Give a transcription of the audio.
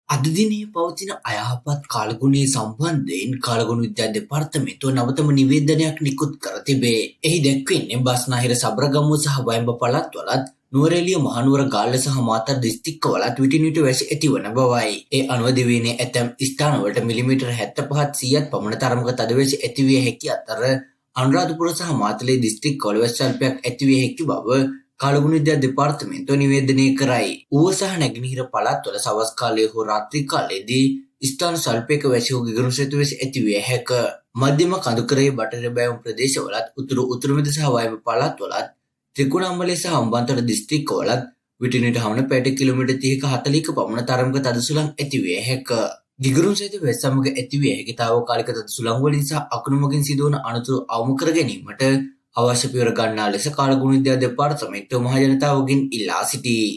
අද දිනේ පවතින අයහපත් කාලගුණය සම්බන්ධයෙන් කාලගුණ විද්‍යා දෙපාර්තමේන්තුව නවතම නිවේදනයක් නිකුත් කර තිබේ. එහි දැක්වෙන්නේ බස්නාහිර සබරගමුව සහ වයඹ පළාත්වලත් නුවරඑළිය මහනුවර ගාල්ල සහ මාතර දිස්ත්‍රික්කවලත් විටින් විට වැසි ඇතිවන බවයි. ඒ අනුව දිවයිනේ ඇතැම් ස්ථානවලට මිලිමීටර් 75ත් 100ත් පමණ තරමක තදවැසි ඇතිවිය හැකි අතර අනුරාධපුර සහ මාතලේ දිස්ත්‍රික්කවල වැසි ස්වල්පයක් ඇතිවිය හැකි බව කාලගුණ විද්‍යා දෙපාර්තමේන්තුව නිවේදනය කරයි. ඌව සහ නැගෙනහිර පළාත්වල සවස් කාලයේ හෝ රාත්‍රී කාලයේදී ස්ථාන ස්වල්පයක වැසි හෝ ගිගුරුම් සහිත වැසි ඇතිවිය හැක. මධ්‍යම කඳුකරයේ බටහිර බැවුම් ප්‍රදේශවලත් උතුරු මැද සහ වයඹ පළාත්වලත් ත්‍රිකුණාමලය සහ අම්බන්තොට දිස්ත්‍රික්කවලත් විටින් විට හවන පැයට කිලෝමීටර් 30ක 40ක පමණ තරමක තද සුළං ඇතිවිය හැක. ගිගුරුම් සහිත වැසි සමග ඇතිවිය හැකි තාවකාලික තද සුළං වලින් සහ අකුණු මගින් සිදුවන අනතුරු අවම කර ගැනීමට අවශ්‍ය පියවර ගන්නා ලෙස කාලගුණ විද්‍යා දෙපාර්තමේන්තුව මහජනතාවගෙන් ඉල්ලා සිටී.